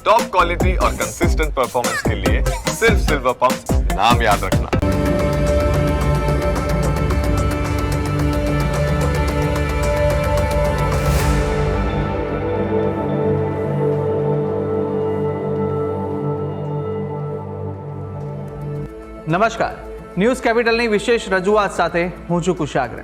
Top quality और consistent performance के लिए सिर्फ सिल्वर पंप नाम याद रखना। નમસ્કાર, ન્યૂઝ કેપિટલની વિશેષ રજૂઆત સાથે હું છું કુશાગ્ર।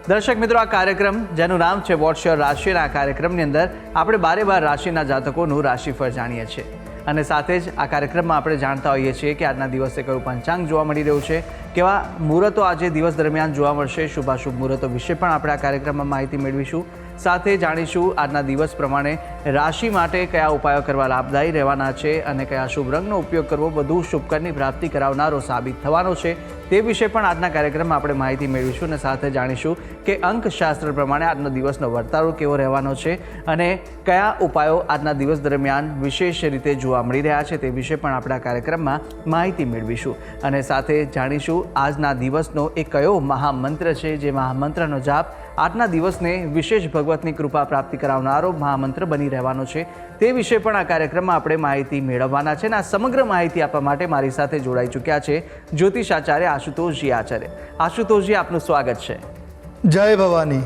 દર્શક મિત્રો, આ કાર્યક્રમ જેનું નામ છે વોટ્સ યોર રાશિ, આ કાર્યક્રમની અંદર આપણે બારે બાર રાશિના જાતકોનું રાશિફળ જાણીએ છીએ અને સાથે જ આ કાર્યક્રમમાં આપણે જાણતા હોઈએ છીએ કે આજના દિવસે કયું પંચાંગ જોવા મળી રહ્યું છે, કેવા મુહૂર્તો આજે દિવસ દરમિયાન જોવા મળશે, શુભાશુભ મુહૂર્તો વિશે પણ આપણે આ કાર્યક્રમમાં માહિતી મેળવીશું। સાથે જાણીશું આજના દિવસ પ્રમાણે રાશિ માટે કયા ઉપાયો કરવા લાભદાયી રહેવાના છે અને કયા શુભ રંગનો ઉપયોગ કરવો વધુ શુભકરની પ્રાપ્તિ કરાવનારો સાબિત થવાનો છે તે વિશે પણ આજના કાર્યક્રમમાં આપણે માહિતી મેળવીશું અને સાથે જાણીશું કે અંકશાસ્ત્ર પ્રમાણે આજનો દિવસનો વર્તારો કેવો રહેવાનો છે અને કયા ઉપાયો આજના દિવસ દરમિયાન વિશેષ રીતે જોવા મળી રહ્યા છે તે વિશે પણ આપણે આ કાર્યક્રમમાં માહિતી મેળવીશું અને સાથે જાણીશું આજના દિવસનો એ કયો મહામંત્ર છે જે મહામંત્રનો જાપ આજના દિવસને વિશેષ ભગવતની કૃપા પ્રાપ્તિ કરાવનારો મહામંત્ર બની રહેવાનો છે તે વિશે પણ આ કાર્યક્રમમાં આપણે માહિતી મેળવવાના છે અને આ સમગ્ર માહિતી આપવા માટે મારી સાથે જોડાઈ ચૂક્યા છે જ્યોતિષાચાર્ય આશુતોષજી આચાર્ય। આશુતોષજી, આપનું સ્વાગત છે। જય ભવાની।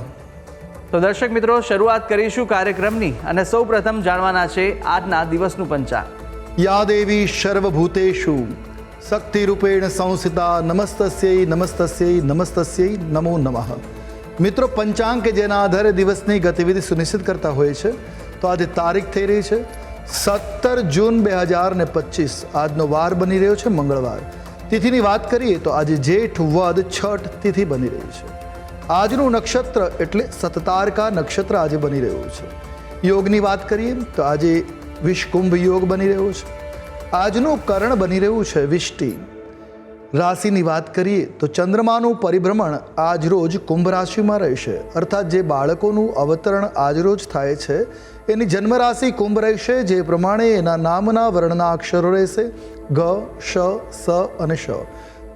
તો દર્શક મિત્રો, શરૂઆત કરીશું કાર્યક્રમની અને સૌ પ્રથમ જાણવાના છે આજના દિવસનું પંચાંગ। યા દેવી સર્વભૂતેષુ શક્તિરૂપેણ સંસ્થિતા નમસ્તસ્યૈ નમસ્તસ્યૈ નમસ્તસ્યૈ નમો નમઃ। મિત્રો, પંચાંગ કે જેના આધારે દિવસની ગતિવિધિ સુનિશ્ચિત કરતા હોય છે, તો આજે તારીખ થઈ રહી છે 17 જૂન 2025। આજનો વાર બની રહ્યો છે મંગળવાર। તિથિની વાત કરીએ તો આજે જેઠ વદ છઠ તિથિ બની રહી છે। આજનું નક્ષત્ર એટલે સતતારકા નક્ષત્ર આજે બની રહ્યું છે। યોગની વાત કરીએ તો આજે વિષકુંભ યોગ બની રહ્યો છે। આજનું કરણ બની રહ્યું છે વિષ્ટિ। રાશિની વાત કરીએ તો ચંદ્રમાનું પરિભ્રમણ આજ રોજ કુંભ રાશિમાં રહેશે, અર્થાત જે બાળકોનું અવતરણ આજ રોજ થાય છે એની જન્મ રાશિ કુંભ રહેશે, જે પ્રમાણે એના નામના વર્ણના અક્ષરો રહેશે ગ, શ, સ અને શ।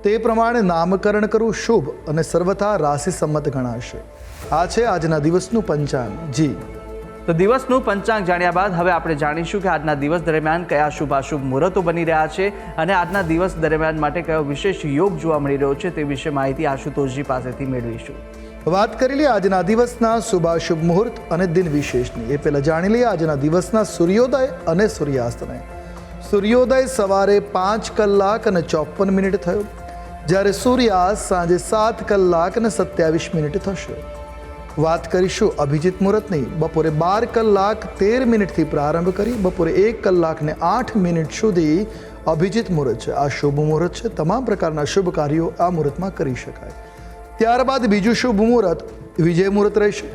તે પ્રમાણે નામકરણ કરવું શુભ અને સર્વથા રાશિ સંમત ગણાશે। આ છે આજના દિવસનું પંચાંગ। જી, તો દિવસનું પંચાંગ જાણ્યા બાદ હવે આપણે જાણીશું કે આજના દિવસ દરમિયાન કયા શુભાશુભ મુહૂર્તો બની રહ્યા છે અને આજના દિવસ દરમિયાન માટે કયો વિશેષ યોગ જોવા મળી રહ્યો છે તે વિશે માહિતી આશુતોષજી પાસેથી મેળવીશું। વાત કરી લઈએ આજના દિવસના શુભાશુભ મુહૂર્ત અને દિન વિશેષની। એ પહેલાં જાણી લઈએ આજના દિવસના સૂર્યોદય અને સૂર્યાસ્તને। સૂર્યોદય સવારે 5 કલાક અને 54 મિનિટ થયો, જ્યારે સૂર્યાસ્ત સાંજે 7 કલાક અને 27 મિનિટ થશે। વાત કરીશું અભિજીત મુહૂર્તની। બપોરે 12 કલાક 13 મિનિટથી પ્રારંભ કરી બપોરે 1 કલાક ને 8 મિનિટ સુધી અભિજીત મુહૂર્ત છે। આ શુભ મુહૂર્ત છે, તમામ પ્રકારના શુભ કાર્યો આ મુહૂર્તમાં કરી શકાય। ત્યારબાદ બીજું શુભ મુહૂર્ત વિજય મુહૂર્ત રહેશે,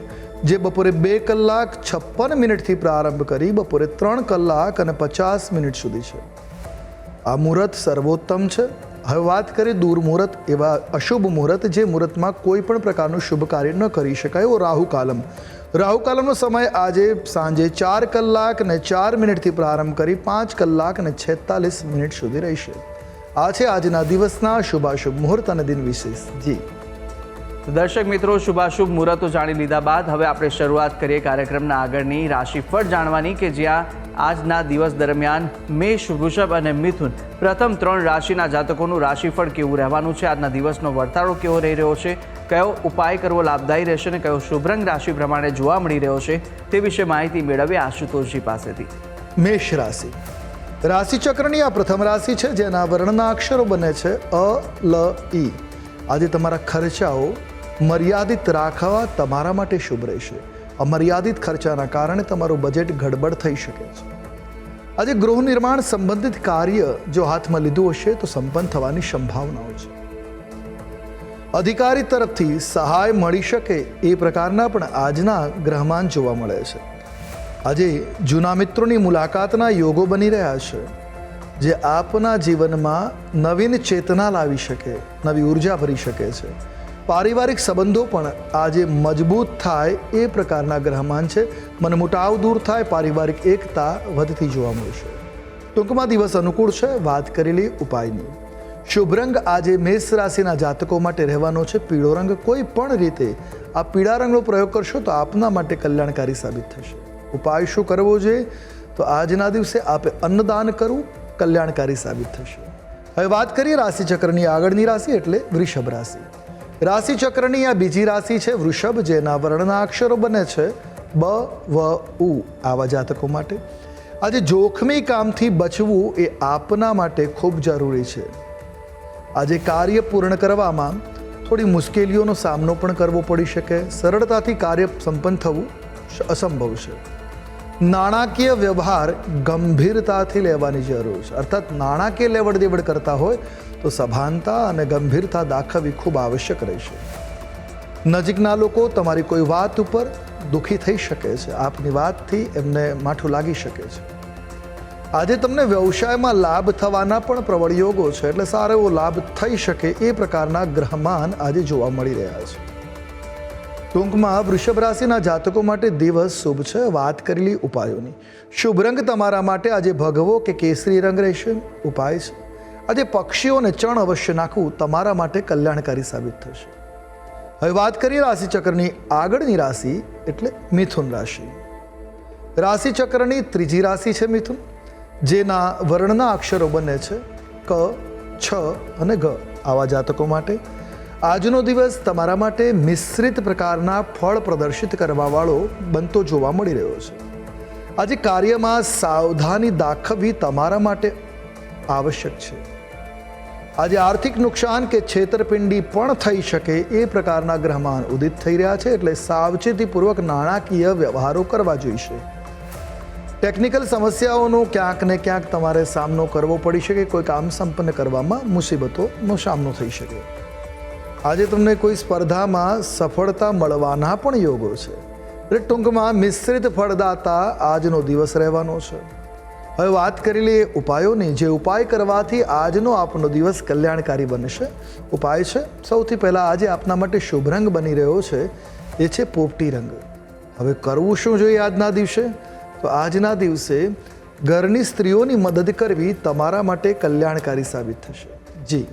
જે બપોરે 2 કલાક 56 મિનિટથી પ્રારંભ કરી બપોરે 3 કલાક અને 50 મિનિટ સુધી છે। આ મુહૂર્ત સર્વોત્તમ છે। હવે વાત કરીએ દૂર મુહૂર્ત, એવા અશુભ મુહૂર્ત જે મુહૂર્તમાં કોઈ પણ પ્રકારનું શુભ કાર્ય ન કરી શકાય, એવો રાહુકાલમ। રાહુકાલમનો સમય આજે સાંજે 4 કલાક અને 4 મિનિટથી પ્રારંભ કરી 5 કલાક અને 46 મિનિટ સુધી રહેશે। આ છે આજના દિવસના શુભાશુભ મુહૂર્ત અને દિન વિશેષ। જી, દર્શક મિત્રો, શુભાશુભ મુહૂર્તો જાણી લીધા બાદ હવે આપણે શરૂઆત કરીએ કાર્યક્રમના આગળની રાશિફળ જાણવાની કે જ્યાં આજના દિવસ દરમિયાન મેષ, વૃષભ અને મિથુન પ્રથમ 3 રાશિના જાતકોનું રાશિફળ કેવું રહેવાનું છે, આજના દિવસનો વર્તારો કેવો રહી રહ્યો છે, કયો ઉપાય કરવો લાભદાયી રહેશે અને કયો શુભ રંગ રાશિ પ્રમાણે જોવા મળી રહ્યો છે તે વિશે માહિતી મેળવીએ આશુતોષજી પાસેથી। મેષ રાશિ રાશિચક્રની આ પ્રથમ રાશિ છે, જેના વર્ણના અક્ષરો બને છે અ, લ, ઈ। આજે તમારા ખર્ચાઓ મર્યાદિત રાખવા તમારા માટે શુભ રહેશે। અમર્યાદિત ખર્ચાના કારણે તમારું બજેટ ગડબડ થઈ શકે છે। આજે ગૃહ નિર્માણ સંબંધિત કાર્ય જો હાથમાં લીધું હશે તો સંપન્ન થવાની સંભાવનાઓ છે। અધિકારી તરફથી સહાય મળી શકે એ પ્રકારના પણ આજના ગ્રહમાન જોવા મળે છે। આજે જૂના મિત્રોની મુલાકાતના યોગો બની રહ્યા છે, જે આપના જીવનમાં નવીન ચેતના લાવી શકે, નવી ઉર્જા ભરી શકે છે। પારિવારિક સંબંધો પણ આજે મજબૂત થાય એ પ્રકારના ગ્રહમાન છે। મનમુટાવ દૂર થાય, પારિવારિક એકતા વધતી જોવા મળશે। ટૂંકમાં દિવસ અનુકૂળ છે। વાત કરી લઈએ ઉપાયની। શુભ રંગ આજે મેષ રાશિના જાતકો માટે રહેવાનો છે પીળો રંગ। કોઈ પણ રીતે આ પીળા રંગનો પ્રયોગ કરશો તો આપના માટે કલ્યાણકારી સાબિત થશે। ઉપાય શું કરવો જોઈએ? તો આજના દિવસે આપે અન્નદાન કરવું કલ્યાણકારી સાબિત થશે. હવે વાત કરીએ રાશિચક્રની આગળની રાશિ એટલે વૃષભ રાશિ. રાશિચક્રની આ બીજી રાશિ છે વૃષભ, જેના વર્ણના અક્ષરો બને છે બ, વ, ઉ. આવા જાતકો માટે આજે જોખમી કામથી બચવું એ આપના માટે ખૂબ જરૂરી છે. આજે કાર્ય પૂર્ણ કરવામાં થોડી મુશ્કેલીઓનો સામનો પણ કરવો પડી શકે. સરળતાથી કાર્ય સંપન્ન થવું અસંભવ છે. નાણાકીય વ્યવહાર ગંભીરતાથી લેવાની જરૂર છે. અર્થાત નાણાકીય લેવડ દેવડ કરતા હોય તો સભાનતા અને ગંભીરતા દાખવવી ખૂબ આવશ્યક રહેશે. નજીકના લોકો તમારી કોઈ વાત ઉપર દુઃખી થઈ શકે છે. આપની વાતથી એમને માઠું લાગી શકે છે. આજે તમને વ્યવસાયમાં લાભ થવાના પણ પ્રબળ યોગો છે, એટલે સારો એવો લાભ થઈ શકે એ પ્રકારના ગ્રહમાન આજે જોવા મળી રહ્યા છે. ટૂંકમાં વૃષભ રાશિના જાતકો માટે દિવસ શુભ છે. વાત કરેલી ઉપાયોની શુભ રંગ તમારા માટે આજે ભગવો કે કેસરી રંગ રહેશે. ઉપાય છે આજે પક્ષીઓને ચણ અવશ્ય નાખવું તમારા માટે કલ્યાણકારી સાબિત થશે. હવે વાત કરીએ રાશિચક્રની આગળની રાશિ એટલે મિથુન રાશિ. રાશિચક્રની ત્રીજી રાશિ છે મિથુન, જેના વર્ણના અક્ષરો બને છે ક, છ અને ગ. આવા જાતકો માટે આજનો દિવસ તમારા માટે મિશ્રિત પ્રકારના ફળ પ્રદર્શિત કરવાવાળો બનતો જોવા મળી રહ્યો છે. આજે કાર્યમાં સાવધાની દાખવવી તમારા માટે આવશ્યક છે. આજે આર્થિક નુકસાન કે છેતરપિંડી પણ થઈ શકે એ પ્રકારના ગ્રહમાન ઉદિત થઈ રહ્યા છે, એટલે સાવચેતીપૂર્વક નાણાકીય વ્યવહારો કરવા જોઈશે. ટેકનિકલ સમસ્યાઓનો ક્યાંક ને ક્યાંક તમારે સામનો કરવો પડી શકે. કોઈ કામ સંપન્ન કરવામાં મુસીબતોનો સામનો થઈ શકે. આજે તમને કોઈ સ્પર્ધામાં સફળતા મળવાના પણ યોગો છે. એટલે ટૂંકમાં મિશ્રિત ફળદાતા આજનો દિવસ રહેવાનો છે. હવે વાત કરી લઈએ ઉપાયોની. જે ઉપાય કરવાથી આજનો આપનો દિવસ કલ્યાણકારી બનશે. ઉપાય છે સૌથી પહેલાં આજે આપના માટે શુભ રંગ બની રહ્યો છે એ છે પોપટી રંગ. હવે કરવું શું જોઈએ આજના દિવસે? તો આજના દિવસે ઘરની સ્ત્રીઓની મદદ કરવી તમારા માટે કલ્યાણકારી સાબિત થશે. જી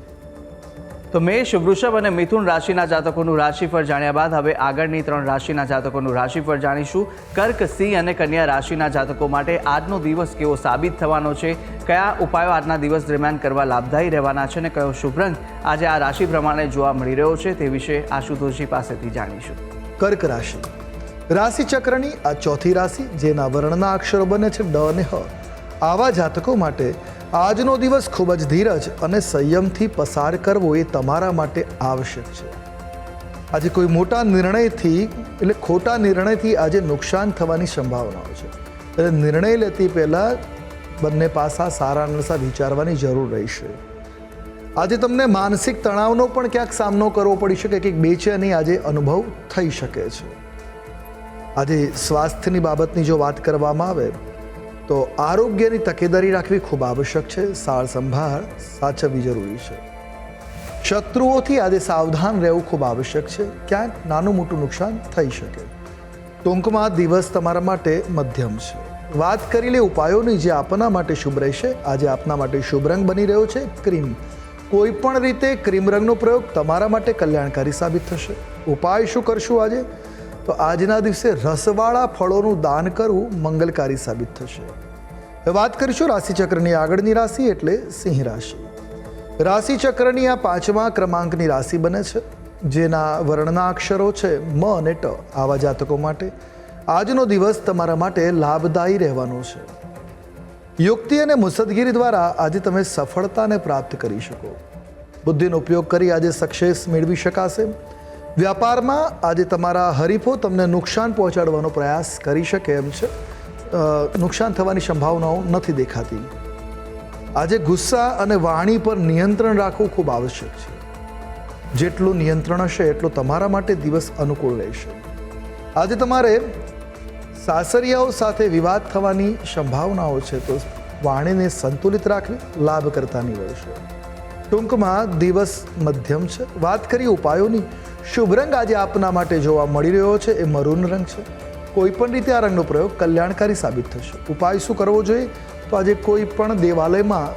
તો મેષ, વૃષભ અને મિથુન રાશિના જાતકોનું રાશિફળ જાણ્યા બાદ હવે આગળની 3 રાશિના જાતકોનું રાશિફળ જાણીશું. કર્ક, સિંહ અને કન્યા રાશિના જાતકો માટે આજનો દિવસ કેવો સાબિત થવાનો છે, કયા ઉપાયો આજના દિવસ દરમિયાન કરવા લાભદાયી રહેવાના છે અને કયો શુભ રંગ આજે આ રાશિ પ્રમાણે જોવા મળી રહ્યો છે તે વિશે આશુતોષજી પાસેથી જાણીશું. કર્ક રાશિ. રાશિચક્રની આ ચોથી રાશિ, જેના વર્ણના અક્ષરો બને છે ડ અને હ. આવા જાતકો માટે આજનો દિવસ ખૂબ જ ધીરજ અને સંયમથી પસાર કરવો એ તમારા માટે આવશ્યક છે. આજે કોઈ મોટા નિર્ણયથી એટલે ખોટા નિર્ણયથી આજે નુકસાન થવાની સંભાવનાઓ છે. એટલે નિર્ણય લેતી પહેલાં બંને પાસા સારા નરસા વિચારવાની જરૂર રહેશે. આજે તમને માનસિક તણાવનો પણ ક્યાંક સામનો કરવો પડી શકે કે બેચેની આજે અનુભવ થઈ શકે છે. આજે સ્વાસ્થ્યની બાબતની જો વાત કરવામાં આવે તો આરોગ્યની તકેદારી રાખવી ખૂબ આવશ્યક છે. સાર સંભાળ સાચવવી જરૂરી છે. શત્રુઓથી આજે સાવધાન રહેવું ખૂબ આવશ્યક છે. ક્યાંક નાનું મોટું નુકસાન થઈ શકે. ટૂંકમાં દિવસ તમારા માટે મધ્યમ છે. વાત કરી લે ઉપાયોની જે આપના માટે શુભ રહેશે. આજે આપના માટે શુભ રંગ બની રહ્યો છે ક્રીમ. કોઈ પણ રીતે ક્રીમ રંગનો પ્રયોગ તમારા માટે કલ્યાણકારી સાબિત થશે. ઉપાય શું કરશું આજે? તો આજના દિવસે રસવાળા ફળોનું દાન કરવું મંગલકારી સાબિત થશે. હવે વાત કરીશું રાશિચક્રની આગળની રાશિ એટલે સિંહ રાશિ. રાશિચક્રની આ 5મા ક્રમાંકની રાશિ બને છે, જેના વર્ણના અક્ષરો છે મ અને ટ. આવા જાતકો માટે આજનો દિવસ તમારા માટે લાભદાયી રહેવાનો છે. યુક્તિ અને મુસદ્દગીરી દ્વારા આજે તમે સફળતાને પ્રાપ્ત કરી શકો. બુદ્ધિનો ઉપયોગ કરી આજે સક્સેસ મેળવી શકાશે. વ્યાપારમાં આજે તમારા હરીફો તમને નુકસાન પહોંચાડવાનો પ્રયાસ કરી શકે એમ છે. નુકસાન થવાની સંભાવનાઓ નથી દેખાતી. આજે ગુસ્સા અને વાણી પર નિયંત્રણ રાખવું ખૂબ આવશ્યક છે. જેટલું નિયંત્રણ હશે એટલો તમારા માટે દિવસ અનુકૂળ રહેશે. આજે તમારે સાસરિયાઓ સાથે વિવાદ થવાની સંભાવનાઓ છે, તો વાણીને સંતુલિત રાખવી લાભ કરતા નીવડશે. ટૂંકમાં દિવસ મધ્યમ છે. વાત કરીએ ઉપાયોની. શુભ રંગ આજે આપના માટે જોવા મળી રહ્યો છે એ મરૂન રંગ છે. કોઈ પણ રીતે આ રંગનો પ્રયોગ કલ્યાણકારી સાબિત થશે. ઉપાય શું કરવો જોઈએ? તો આજે કોઈ પણ દેવાલયમાં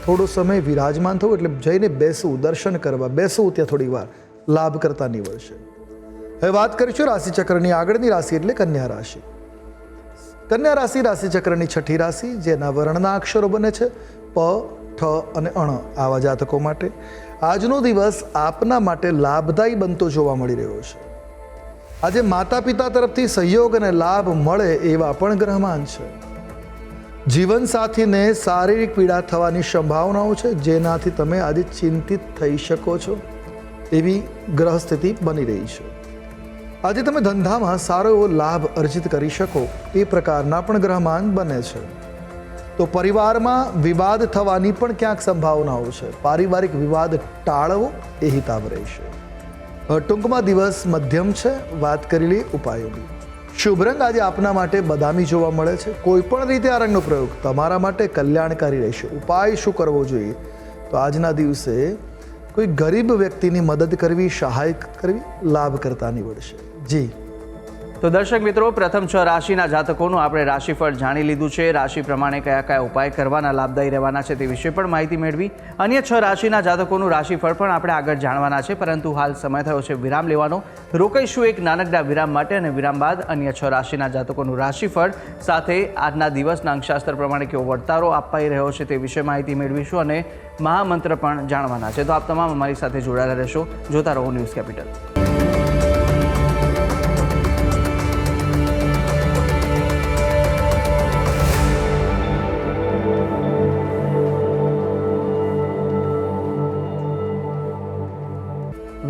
થોડો સમય વિરાજમાન થવું, એટલે જઈને બેસવું, દર્શન કરવા બેસવું ત્યાં થોડી વાર લાભ કરતા નીવડશે. હવે વાત કરીશું રાશિચક્રની આગળની રાશિ એટલે કન્યા રાશિ. કન્યા રાશિ રાશિચક્રની છઠ્ઠી રાશિ, જેના વર્ણના અક્ષરો બને છે પ, ઠ અને અણ. આવા જાતકો માટે આજનો દિવસ આપના માટે લાભદાયી બનતો જોવા મળી રહ્યો છે. આજે માતા પિતા તરફથી સહયોગ અને લાભ મળે એવા પણ ગ્રહમાન છે. જીવનસાથીને શારીરિક પીડા થવાની સંભાવનાઓ છે, જેનાથી તમે આજે ચિંતિત થઈ શકો છો એવી ગ્રહ સ્થિતિ બની રહી છે. આજે તમે ધંધામાં સારો એવો લાભ અર્જિત કરી શકો એ પ્રકારના પણ ગ્રહમાન બને છે. તો પરિવારમાં વિવાદ થવાની પણ ક્યાંક સંભાવનાઓ છે. પારિવારિક વિવાદ ટાળવો એ હિતાવ રહેશે. ટૂંકમાં દિવસ મધ્યમ છે. વાત કરી લઈએ ઉપાયોની. શુભ રંગ આજે આપના માટે બદામી જોવા મળે છે. કોઈ પણ રીતે આ રંગનો પ્રયોગ તમારા માટે કલ્યાણકારી રહેશે. ઉપાય શું કરવો જોઈએ? તો આજના દિવસે કોઈ ગરીબ વ્યક્તિની મદદ કરવી, સહાય કરવી લાભકર્તા નીવડશે. જી તો દર્શક મિત્રો, પ્રથમ 6 રાશિના જાતકોનું આપણે રાશિફળ જાણી લીધું છે. રાશિ પ્રમાણે કયા કયા ઉપાય કરવાના લાભદાયી રહેવાના છે તે વિશે પણ માહિતી મેળવી. અન્ય 6 રાશિના જાતકોનું રાશિફળ પણ આપણે આગળ જાણવાના છે, પરંતુ હાલ સમય થયો છે વિરામ લેવાનો. રોકાઈશું એક નાનકડા વિરામ માટે, અને વિરામ બાદ અન્ય 6 રાશિના જાતકોનું રાશિફળ સાથે આજના દિવસના અંકશાસ્ત્ર પ્રમાણે કેવો વર્તારો અપાઈ રહ્યો છે તે વિશે માહિતી મેળવીશું, અને મહામંત્ર પણ જાણવાના છે. તો આપ તમામ અમારી સાથે જોડાયેલા રહેશો. જોતા રહો ન્યૂઝ કેપિટલ.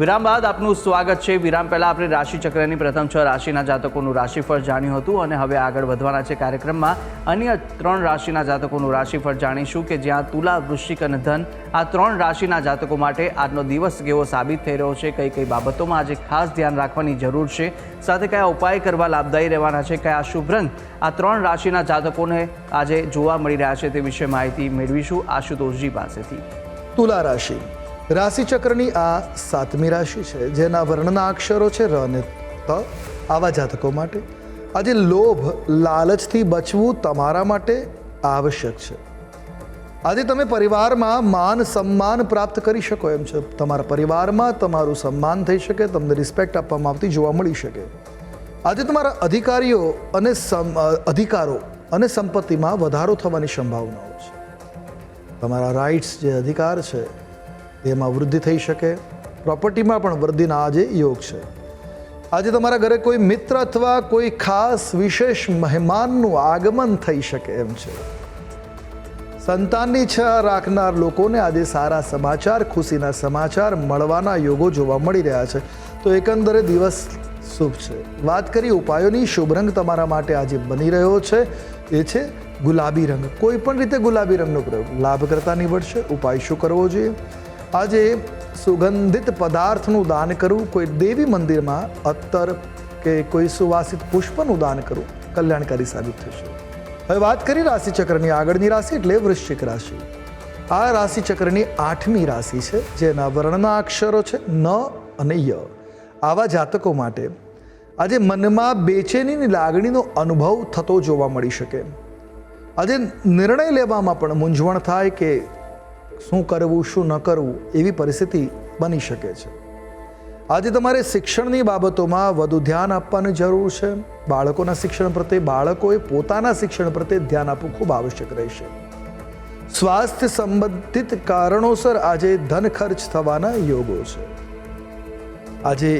વિરામ બાદ આપનું સ્વાગત છે. વિરામ પહેલાં આપણે રાશિચક્રની પ્રથમ 6 રાશિના જાતકોનું રાશિફળ જાણ્યું હતું, અને હવે આગળ વધવાના છે કાર્યક્રમમાં. અન્ય 3 રાશિના જાતકોનું રાશિફળ જાણીશું, કે જ્યાં તુલા, વૃશ્ચિક અને ધન આ 3 રાશિના જાતકો માટે આજનો દિવસ કેવો સાબિત થઈ રહ્યો છે, કઈ કઈ બાબતોમાં આજે ખાસ ધ્યાન રાખવાની જરૂર છે, સાથે કયા ઉપાય કરવા લાભદાયી રહેવાના છે, કયા શુભ રંગ આ 3 રાશિના જાતકોને આજે જોવા મળી રહ્યા છે તે વિશે માહિતી મેળવીશું આશુતોષજી પાસેથી. તુલા રાશિ રાશિચક્રની આ 7મી રાશિ છે, જેના વર્ણના અક્ષરો છે ર અને ત. આવા જાતકો માટે આજે લોભ, લાલચથી બચવું તમારા માટે આવશ્યક છે. આજે તમે પરિવારમાં માન સન્માન પ્રાપ્ત કરી શકો એમ છે. તમારા પરિવારમાં તમારું સન્માન થઈ શકે, તમને રિસ્પેક્ટ આપવામાં આવતી જોવા મળી શકે. આજે તમારા અધિકારો અને સંપત્તિમાં વધારો થવાની સંભાવનાઓ છે. તમારા રાઇટ્સ, જે અધિકાર છે એમાં વૃદ્ધિ થઈ શકે. પ્રોપર્ટીમાં પણ વૃદ્ધિના આજે યોગ છે. આજે તમારા ઘરે કોઈ મિત્ર અથવા કોઈ ખાસ વિશેષ મહેમાનનું આગમન થઈ શકે એમ છે. સંતાનની ઈચ્છા રાખનાર લોકોને આજે સારા સમાચાર, ખુશીના સમાચાર મળવાના યોગો જોવા મળી રહ્યા છે. તો એકંદરે દિવસ શુભ છે. વાત કરીએ ઉપાયોની. શુભ રંગ તમારા માટે આજે બની રહ્યો છે એ છે ગુલાબી રંગ. કોઈ પણ રીતે ગુલાબી રંગનો પ્રયોગ લાભકર્તા નીવડશે. ઉપાય શું કરવો જોઈએ? આજે સુગંધિત પદાર્થનું દાન કરવું, કોઈ દેવી મંદિરમાં અત્તર કે કોઈ સુવાસિત પુષ્પનું દાન કરવું કલ્યાણકારી સાબિત થશે. હવે વાત કરી રાશિચક્રની આગળની રાશિ એટલે વૃશ્ચિક રાશિ. આ રાશિચક્રની 8મી રાશિ છે, જેના વર્ણના અક્ષરો છે ન અને ય. આવા જાતકો માટે આજે મનમાં બેચેનીની લાગણીનો અનુભવ થતો જોવા મળી શકે. આજે નિર્ણય લેવામાં પણ મૂંઝવણ થાય કે શું કરવું, શું ન કરવું એવી પરિસ્થિતિ બની શકે છે. આજે તમારે શિક્ષણની બાબતોમાં વધુ ધ્યાન આપવાની જરૂર છે. બાળકોના શિક્ષણ પ્રત્યે, બાળકોએ પોતાના શિક્ષણ પ્રત્યે ધ્યાન આપવું ખૂબ આવશ્યક રહેશે. સ્વાસ્થ્ય સંબંધિત કારણોસર આજે ધન ખર્ચ થવાના યોગો છે. આજે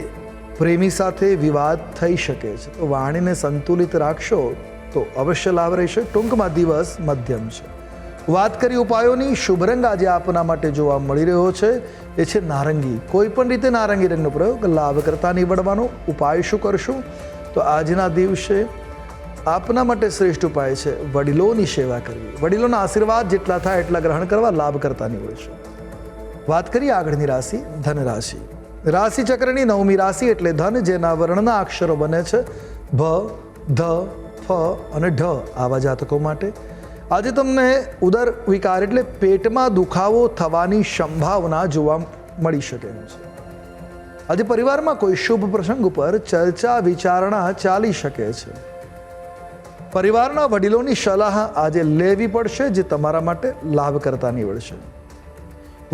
પ્રેમી સાથે વિવાદ થઈ શકે છે, તો વાણીને સંતુલિત રાખશો તો અવશ્ય લાભ રહેશે. ટૂંકમાં દિવસ મધ્યમ છે. વાત કરી ઉપાયોની. શુભ રંગ આજે આપના માટે જોવા મળી રહ્યો છે એ છે નારંગી. કોઈ પણ રીતે નારંગી રંગનો પ્રયોગ લાભકર્તા નીવડવાનો. ઉપાય શું કરશું? તો આજના દિવસે આપના માટે શ્રેષ્ઠ ઉપાય છે વડીલોની સેવા કરવી. વડીલોના આશીર્વાદ જેટલા થાય એટલા ગ્રહણ કરવા લાભકર્તા નીવડશે. વાત કરીએ આગળની રાશિ ધન રાશિ. રાશિચક્રની 9મી રાશિ એટલે ધન, જેના વર્ણના અક્ષરો બને છે ભ, ધ, ફ અને ઢ. આવા જાતકો માટે આજે તમને ઉદર વિકાર એટલે પેટમાં દુખાવો થવાની સંભાવના જોવા મળી શકે છે. આજે પરિવારમાં કોઈ શુભ પ્રસંગ ઉપર ચર્ચા વિચારણા ચાલી શકે છે. પરિવારના વડીલોની સલાહ આજે લેવી પડશે, જે તમારા માટે લાભકર્તા નીવડશે.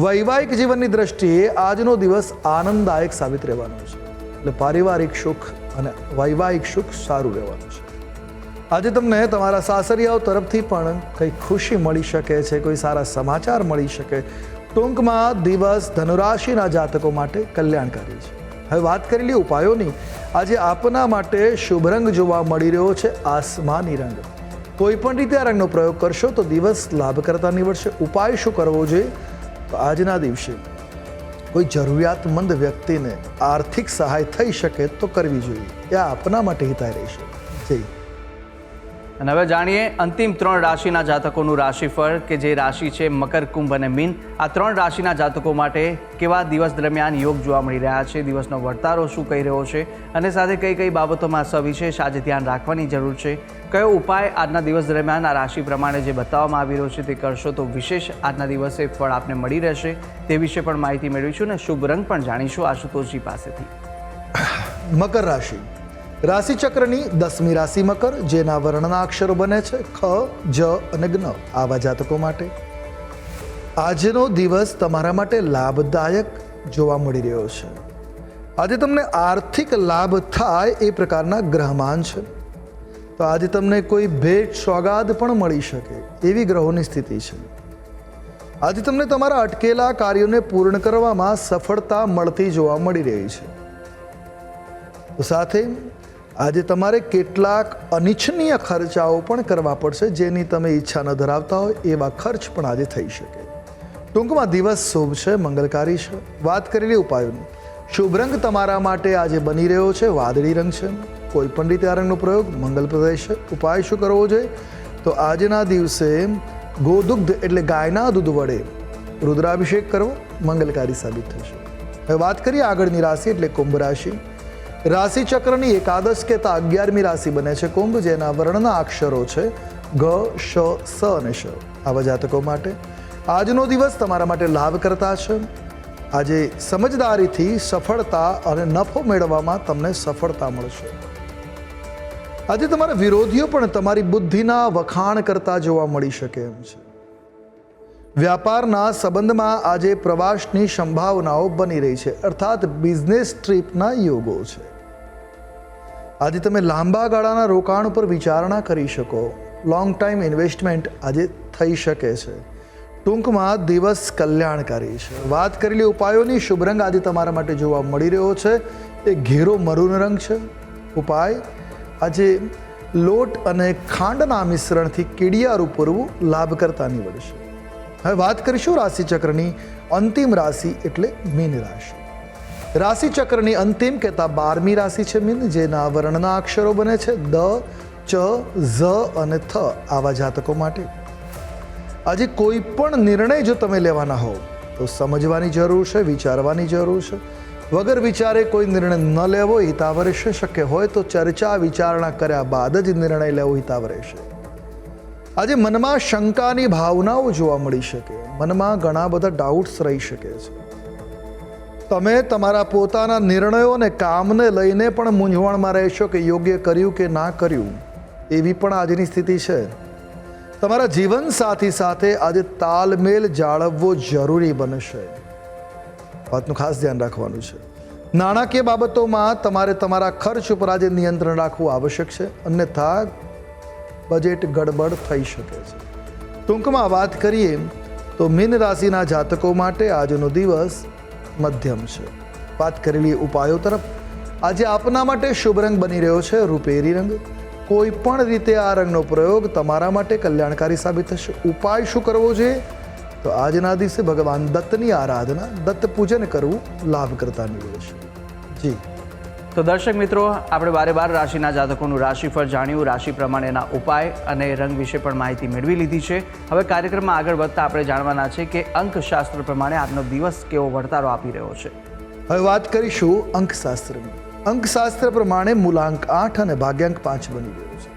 વૈવાહિક જીવનની દ્રષ્ટિએ આજનો દિવસ આનંદદાયક સાબિત રહેવાનો છે. એટલે પારિવારિક સુખ અને વૈવાહિક સુખ સારું રહેવાનું છે. આજે તમને તમારા સાસરિયાઓ તરફથી પણ કંઈ ખુશી મળી શકે છે, કોઈ સારા સમાચાર મળી શકે. ટૂંકમાં દિવસ ધનુરાશિના જાતકો માટે કલ્યાણકારી છે. હવે વાત કરેલી ઉપાયોની, આજે આપના માટે શુભ રંગ જોવા મળી રહ્યો છે આસમાની રંગ. કોઈ પણ રીતે આ રંગનો પ્રયોગ કરશો તો દિવસ લાભકર્તા નીવડશે. ઉપાય શું કરવો જોઈએ? તો આજના દિવસે કોઈ જરૂરિયાતમંદ વ્યક્તિને આર્થિક સહાય થઈ શકે તો કરવી જોઈએ. એ આપના માટે હિતાય રહેશે. જય. અને હવે જાણીએ અંતિમ 3 રાશિના જાતકોનું રાશિફળ, કે જે રાશિ છે મકર, કુંભ અને મીન. આ 3 રાશિના જાતકો માટે કેવા દિવસ દરમિયાન યોગ જોવા મળી રહ્યા છે, દિવસનો વર્તારો શું કહી રહ્યો છે, અને સાથે કઈ કઈ બાબતોમાં સવિશેષ આજે ધ્યાન રાખવાની જરૂર છે, કયો ઉપાય આજના દિવસ દરમિયાન આ રાશિ પ્રમાણે જે બતાવવામાં આવી રહ્યો છે તે કરશો તો વિશેષ આજના દિવસે ફળ આપને મળી રહેશે, તે વિશે પણ માહિતી મેળવીશું અને શુભ રંગ પણ જાણીશું આશુતોષજી પાસેથી. મકર રાશિ, રાશિચક્રની 10મી રાશિ મકર, જેના વર્ણના અક્ષરો બને છે ખ, જ અને જ્ઞ. આવા જાતકો માટે આજનો દિવસ તમારા માટે લાભદાયક જોવા મળી રહ્યો છે. આજે તમને આર્થિક લાભ થાય એ પ્રકારના ગ્રહમાન છે. તો આજે તમને કોઈ ભેટ સોગાદ પણ મળી શકે એવી ગ્રહોની સ્થિતિ છે. આજે તમને તમારા અટકેલા કાર્યોને પૂર્ણ કરવામાં સફળતા મળતી જોવા મળી રહી છે. તો સાથે આજે તમારે કેટલાક અનિચ્છનીય ખર્ચાઓ પણ કરવા પડશે, જેની તમે ઈચ્છા ન ધરાવતા હોય એવા ખર્ચ પણ આજે થઈ શકે. ટૂંકમાં દિવસ શુભ છે, મંગલકારી છે. વાત કરેલી ઉપાયોની, શુભ રંગ તમારા માટે આજે બની રહ્યો છે વાદળી રંગ છે. કોઈ પણ રીતે આ રંગનો પ્રયોગ મંગલપ્રદ છે. ઉપાય શું કરવો જોઈએ? તો આજના દિવસે ગોદુગ્ધ એટલે ગાયના દૂધ વડે રુદ્રાભિષેક કરવો મંગલકારી સાબિત થશે. હવે વાત કરીએ આગળની રાશિ એટલે કુંભ રાશિ. રાશિ ચક્રની એકાદશ કહેતા 11મી રાશિ બને છે કુંભ, જેના વર્ણના અક્ષરો છે ગ, શ, સ અને શ. આવા જાતકો માટે આજનો દિવસ તમારા માટે લાભકર્તા છે. આજે સમજદારીથી સફળતા અને નફો મેળવવામાં તમને સફળતા મળશે. આજે તમારા વિરોધીઓ પણ તમારી બુદ્ધિના વખાણ કરતા જોવા મળી શકે એમ છે. વ્યાપારના સંબંધમાં આજે પ્રવાસની સંભાવનાઓ બની રહી છે, અર્થાત બિઝનેસ ટ્રીપના યોગો છે. આજે તમે લાંબા ગાળાના રોકાણ પર વિચારણા કરી શકો. લોંગ ટાઈમ ઇન્વેસ્ટમેન્ટ આજે થઈ શકે છે. ટૂંકમાં દિવસ કલ્યાણકારી છે. વાત કરેલી ઉપાયોની, શુભ રંગ આજે તમારા માટે જોવા મળી રહ્યો છે એ ઘેરો મરૂન રંગ છે. ઉપાય, આજે લોટ અને ખાંડના મિશ્રણથી કીડિયારું પૂરવું લાભકર્તા નીવડશે. હવે વાત કરીશું રાશિચક્રની અંતિમ રાશિ એટલે મીન રાશિ. રાશિચક્રની અંતિમ કહેતા 12મી રાશિ છે મીન, જેના વર્ણના અક્ષરો બને છે દ, ચ, ઝ અને થ. આવા જાતકો માટે આજે કોઈ પણ નિર્ણય જો તમે લેવાના હો તો સમજવાની જરૂર છે, વિચારવાની જરૂર છે. વગર વિચારે કોઈ નિર્ણય ન લેવો હિતાવ રહેશે. શક્ય હોય તો ચર્ચા વિચારણા કર્યા બાદ જ નિર્ણય લેવો હિતાવ રહેશે. આજે મનમાં શંકાની ભાવનાઓ જોવા મળી શકે. મનમાં ઘણા બધા ડાઉટ્સ રહી શકે છે. તમે તમારા પોતાના નિર્ણયો અને કામને લઈને પણ મૂંઝવણમાં રહેશો કે યોગ્ય કર્યું કે ના કર્યું, એવી પણ આજની સ્થિતિ છે. તમારા જીવનસાથી સાથે આજે તાલમેલ જાળવવો જરૂરી બનશે. વાતનું ખાસ ધ્યાન રાખવાનું છે. નાણાકીય બાબતોમાં તમારે તમારા ખર્ચ ઉપર આજે નિયંત્રણ રાખવું આવશ્યક છે, અન્યથા બજેટ ગડબડ થઈ શકે છે. ટૂંકમાં વાત કરીએ તો મીન રાશિના જાતકો માટે આજનો દિવસ મધ્યમ છે. વાત કરેલી ઉપાયો તરફ, આજે આપના માટે શુભ રંગ બની રહ્યો છે રૂપેરી રંગ. કોઈ પણ રીતે આ રંગનો પ્રયોગ તમારા માટે કલ્યાણકારી સાબિત થશે. ઉપાય શું કરવો જોઈએ? તો આજના દિવસે ભગવાન દત્તની આરાધના, દત્ત પૂજન કરવું લાભકર્તા નીવડશે. જી. તો દર્શક મિત્રો, આપણે 12 રાશિના જાતકોનું રાશિફળ જાણ્યું, રાશિ પ્રમાણેના ઉપાય અને રંગ વિશે પણ માહિતી મેળવી લીધી છે. હવે કાર્યક્રમમાં આગળ વધતા આપણે જાણવાના છે કે અંકશાસ્ત્ર પ્રમાણે આજનો દિવસ કેવો વર્તારો આપી રહ્યો છે. હવે વાત કરીશું અંકશાસ્ત્રની. અંકશાસ્ત્ર પ્રમાણે મૂલાંક 8 અને ભાગ્યાંક 5 બની ગયો છે.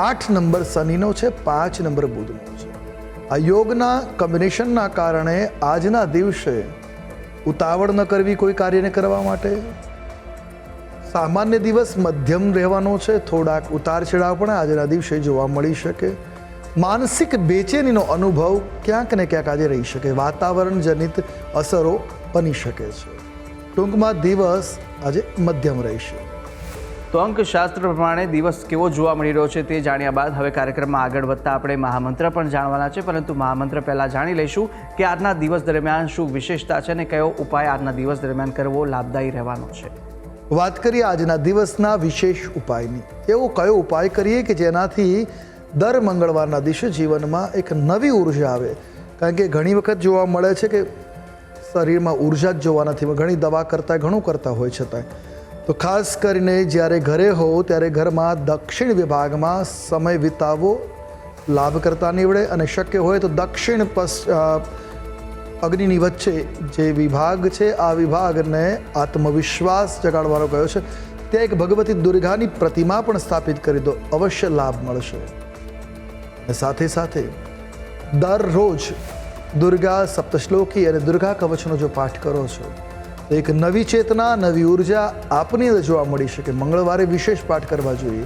8 નંબર શનિનો છે, 5 નંબર બુધનો છે. આ યોગના કોમ્બિનેશનના કારણે આજના દિવસે ઉતાવળ ન કરવી કોઈ કાર્યને કરવા માટે. સામાન્ય દિવસ મધ્યમ રહેવાનો છે. થોડાક ઉતાર ચઢાવ પણ આજના દિવસે જોવા મળી શકે. માનસિક બેચેનીનો અનુભવ ક્યાંક ને ક્યાંક આજે રહી શકે. વાતાવરણ જનિત અસરો બની શકે છે. ટૂંકમાં દિવસ આજે મધ્યમ રહેશે. તો અંકશાસ્ત્ર પ્રમાણે દિવસ કેવો જોવા મળી રહ્યો છે તે જાણ્યા બાદ હવે કાર્યક્રમમાં આગળ વધતા આપણે મહામંત્ર પણ જાણવાના છે, પરંતુ મહામંત્ર પહેલાં જાણી લઈશું કે આજના દિવસ દરમિયાન શું વિશેષતા છે અને કયો ઉપાય આજના દિવસ દરમિયાન કરવો લાભદાયી રહેવાનો છે. વાત કરીએ આજના દિવસના વિશેષ ઉપાયની. એવો કયો ઉપાય કરીએ કે જેનાથી દર મંગળવારના દિવસે જીવનમાં એક નવી ઉર્જા આવે? કારણ કે ઘણી વખત જોવા મળે છે કે શરીરમાં ઉર્જા જ જોવા નથી, ઘણી દવા કરતા ઘણું કરતા હોય છતાંય. તો ખાસ કરીને જ્યારે ઘરે હો ત્યારે ઘરમાં દક્ષિણ વિભાગમાં સમય વિતાવવો લાભ કરતા નીવડે, અને શક્ય હોય તો દક્ષિણ અગ્નિની વચ્ચે જે વિભાગ છે આ વિભાગને આત્મવિશ્વાસ જગાડવાનો કહ્યો છે. ત્યાં એક ભગવતી દુર્ગાની પ્રતિમા પણ સ્થાપિત કરી દો, અવશ્ય લાભ મળશે. સાથે સાથે દરરોજ દુર્ગા સપ્તશ્લોકી અને દુર્ગા કવચનો જો પાઠ કરો છો તો એક નવી ચેતના, નવી ઉર્જા આપની અંદર જોવા મળી શકે. મંગળવારે વિશેષ પાઠ કરવા જોઈએ.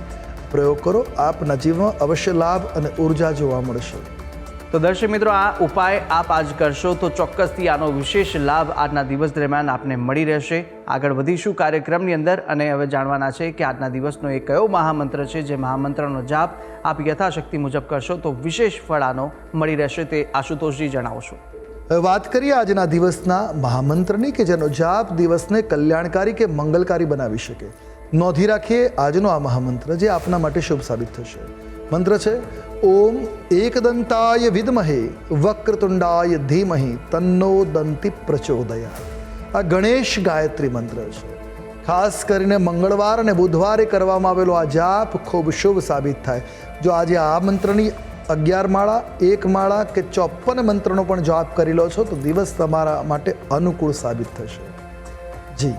પ્રયોગ કરો, આપના જીવનમાં અવશ્ય લાભ અને ઉર્જા જોવા મળશે. તો દર્શક મિત્રો, આ ઉપાય આપ આજ કરશો તો ચોક્કસથી આનો વિશેષ લાભ આજના દિવસ દરમિયાન આપને મળી રહેશે. આગળ વધીશું કાર્યક્રમની અંદર અને હવે જાણવાના છે કે આજના દિવસનો એ કયો મહામંત્ર છે જે મહામંત્રનો જાપ આપ યથાશક્તિ મુજબ કરશો તો વિશેષ ફળ આનો મળી રહેશે, તે આશુતોષજી જણાવશો. હવે વાત કરીએ આજના દિવસના મહામંત્રની કે જેનો જાપ દિવસને કલ્યાણકારી કે મંગલકારી બનાવી શકે. નોંધી રાખીએ આજનો આ મહામંત્ર જે આપના માટે શુભ સાબિત થશે. મંત્ર છે ઓમ એકદંતાય વિદ્મહે વક્રતુંડાય ધીમહિ તન્નો દંતિ પ્રચોદયાત. આ ગણેશ ગાયત્રી મંત્ર છે. ખાસ કરીને મંગળવાર અને બુધવારે કરવામાં આવેલો આ જાપ ખૂબ શુભ સાબિત થાય. જો આજે આ મંત્રની 11 માળા, 1 માળા કે 54 મંત્રનો પણ જાપ કરી લો છો તો દિવસ તમારા માટે અનુકૂળ સાબિત થશે. જી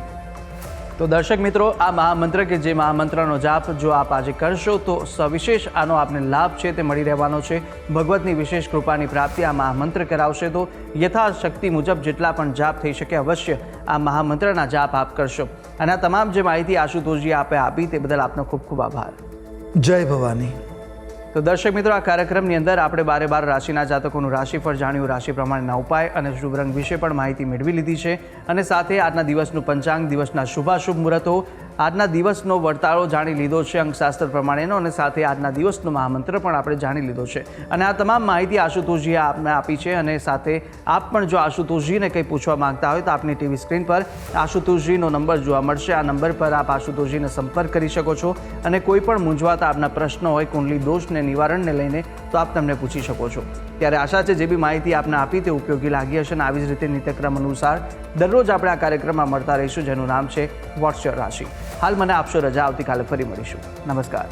તો દર્શક મિત્રો, આ મહામંત્ર કે જે મહામંત્રનો જાપ જો આપ આજે કરશો તો સવિશેષ આનો આપને લાભ છે તે મળી રહેવાનો છે. ભગવતની વિશેષ કૃપાની પ્રાપ્તિ આ મહામંત્ર કરાવશે. તો યથાશક્તિ મુજબ જેટલા પણ જાપ થઈ શકે અવશ્ય આ મહામંત્રના જાપ આપ કરશો. અને આ તમામ જે માહિતી આશુતોષજી આપે આપી તે બદલ આપનો ખૂબ ખૂબ આભાર. જય ભવાની. તો દર્શક મિત્રો, આ કાર્યક્રમની અંદર આપણે 12 રાશિના જાતકોનું રાશિફળ જાણ્યું, રાશિ પ્રમાણેના ઉપાય અને શુભ રંગ વિશે પણ માહિતી મેળવી લીધી છે. અને સાથે આજના દિવસનું પંચાંગ, દિવસના શુભાશુભ મુહૂર્તો, આજના દિવસનો વર્તાળો જાણી લીધો છે અંકશાસ્ત્ર પ્રમાણેનો, અને સાથે આજના દિવસનો મહામંત્ર પણ આપણે જાણી લીધો છે. અને આ તમામ માહિતી આશુતોષજીએ આપને આપી છે. અને સાથે આપ પણ જો આશુતોષજીને કંઈ પૂછવા માંગતા હોય તો આપની ટીવી સ્ક્રીન પર આશુતોષજીનો નંબર જોવા મળશે. આ નંબર પર આપ આશુતોષજીને સંપર્ક કરી શકો છો અને કોઈ પણ મૂંઝવાતા આપના પ્રશ્નો હોય કુંડલી દોષને નિવારણને લઈને તો આપ તમને પૂછી શકો છો. ત્યારે આશા છે જે બી માહિતી આપને આપી તે ઉપયોગી લાગી હશે. અને આવી જ રીતે નિત્યક્રમ અનુસાર દરરોજ આપણે આ કાર્યક્રમમાં મળતા રહીશું જેનું નામ છે વોટ્સ યોર રાશિ. હાલ મને આપશો રજા. આવતીકાલે ફરી મળીશું. નમસ્કાર.